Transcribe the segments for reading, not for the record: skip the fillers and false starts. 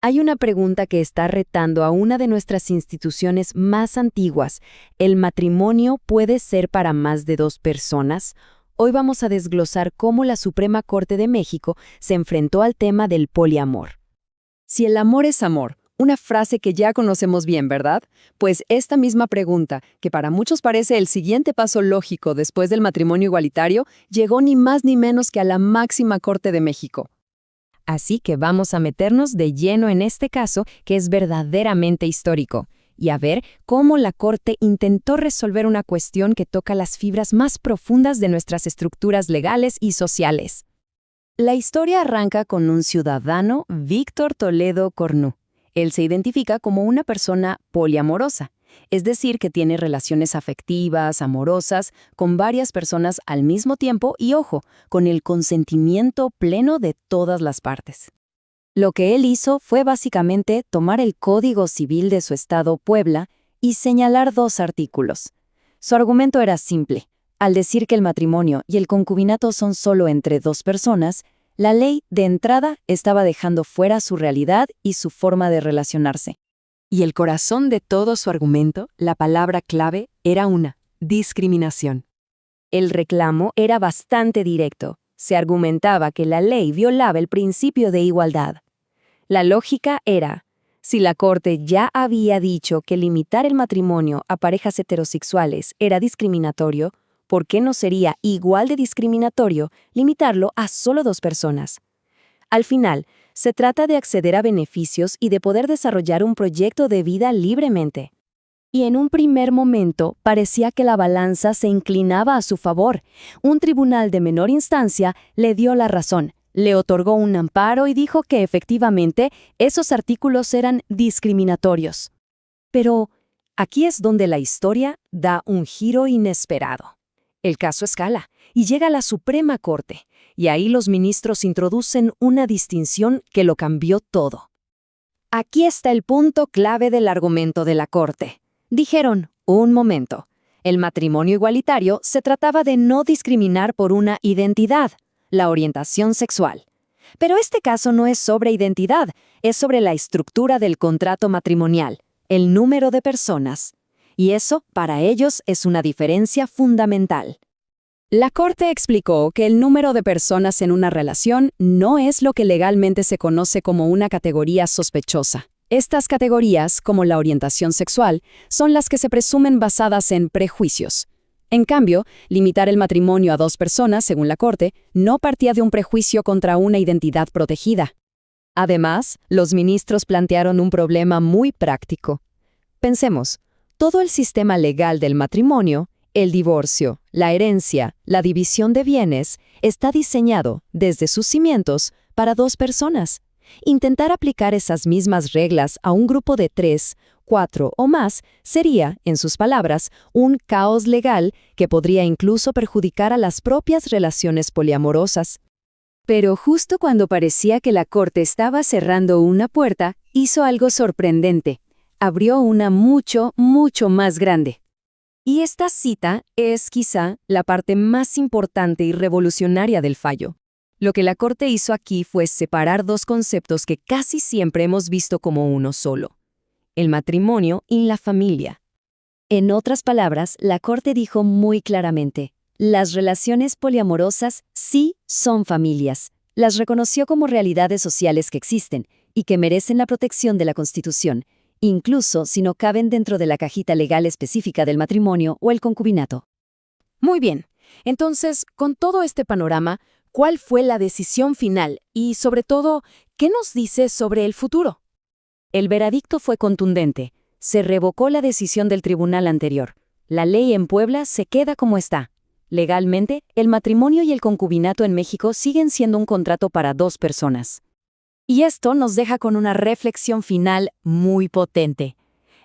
Hay una pregunta que está retando a una de nuestras instituciones más antiguas. ¿El matrimonio puede ser para más de dos personas? Hoy vamos a desglosar cómo la Suprema Corte de México se enfrentó al tema del poliamor. Si el amor es amor, una frase que ya conocemos bien, ¿verdad? Pues esta misma pregunta, que para muchos parece el siguiente paso lógico después del matrimonio igualitario, llegó ni más ni menos que a la máxima Corte de México. Así que vamos a meternos de lleno en este caso que es verdaderamente histórico y a ver cómo la Corte intentó resolver una cuestión que toca las fibras más profundas de nuestras estructuras legales y sociales. La historia arranca con un ciudadano, Víctor Toledo Cornu. Él se identifica como una persona poliamorosa, es decir, que tiene relaciones afectivas, amorosas, con varias personas al mismo tiempo y, ojo, con el consentimiento pleno de todas las partes. Lo que él hizo fue básicamente tomar el Código Civil de su estado, Puebla, y señalar dos artículos. Su argumento era simple. Al decir que el matrimonio y el concubinato son solo entre dos personas, la ley, de entrada, estaba dejando fuera su realidad y su forma de relacionarse. Y el corazón de todo su argumento, la palabra clave, era una: discriminación. El reclamo era bastante directo. Se argumentaba que la ley violaba el principio de igualdad. La lógica era, si la Corte ya había dicho que limitar el matrimonio a parejas heterosexuales era discriminatorio, ¿por qué no sería igual de discriminatorio limitarlo a solo dos personas? Al final, se trata de acceder a beneficios y de poder desarrollar un proyecto de vida libremente. Y en un primer momento parecía que la balanza se inclinaba a su favor. Un tribunal de menor instancia le dio la razón, le otorgó un amparo y dijo que efectivamente esos artículos eran discriminatorios. Pero aquí es donde la historia da un giro inesperado. El caso escala y llega a la Suprema Corte, y ahí los ministros introducen una distinción que lo cambió todo. Aquí está el punto clave del argumento de la Corte. Dijeron, un momento, el matrimonio igualitario se trataba de no discriminar por una identidad, la orientación sexual. Pero este caso no es sobre identidad, es sobre la estructura del contrato matrimonial, el número de personas. Y eso, para ellos, es una diferencia fundamental. La Corte explicó que el número de personas en una relación no es lo que legalmente se conoce como una categoría sospechosa. Estas categorías, como la orientación sexual, son las que se presumen basadas en prejuicios. En cambio, limitar el matrimonio a dos personas, según la Corte, no partía de un prejuicio contra una identidad protegida. Además, los ministros plantearon un problema muy práctico. Pensemos, todo el sistema legal del matrimonio, el divorcio, la herencia, la división de bienes, está diseñado, desde sus cimientos, para dos personas. Intentar aplicar esas mismas reglas a un grupo de 3, 4 o más sería, en sus palabras, un caos legal que podría incluso perjudicar a las propias relaciones poliamorosas. Pero justo cuando parecía que la Corte estaba cerrando una puerta, hizo algo sorprendente. Abrió una mucho más grande. Y esta cita es quizá la parte más importante y revolucionaria del fallo. Lo que la Corte hizo aquí fue separar dos conceptos que casi siempre hemos visto como uno solo: el matrimonio y la familia. En otras palabras, la Corte dijo muy claramente, las relaciones poliamorosas sí son familias. Las reconoció como realidades sociales que existen y que merecen la protección de la Constitución, incluso si no caben dentro de la cajita legal específica del matrimonio o el concubinato. Muy bien, entonces, con todo este panorama, ¿cuál fue la decisión final? Y, sobre todo, ¿qué nos dice sobre el futuro? El veredicto fue contundente. Se revocó la decisión del tribunal anterior. La ley en Puebla se queda como está. Legalmente, el matrimonio y el concubinato en México siguen siendo un contrato para dos personas. Y esto nos deja con una reflexión final muy potente.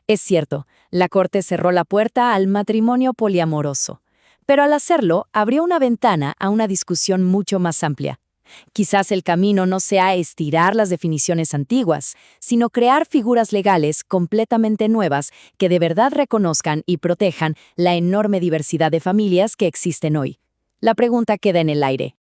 Es cierto, la Corte cerró la puerta al matrimonio poliamoroso, pero al hacerlo abrió una ventana a una discusión mucho más amplia. Quizás el camino no sea estirar las definiciones antiguas, sino crear figuras legales completamente nuevas que de verdad reconozcan y protejan la enorme diversidad de familias que existen hoy. La pregunta queda en el aire.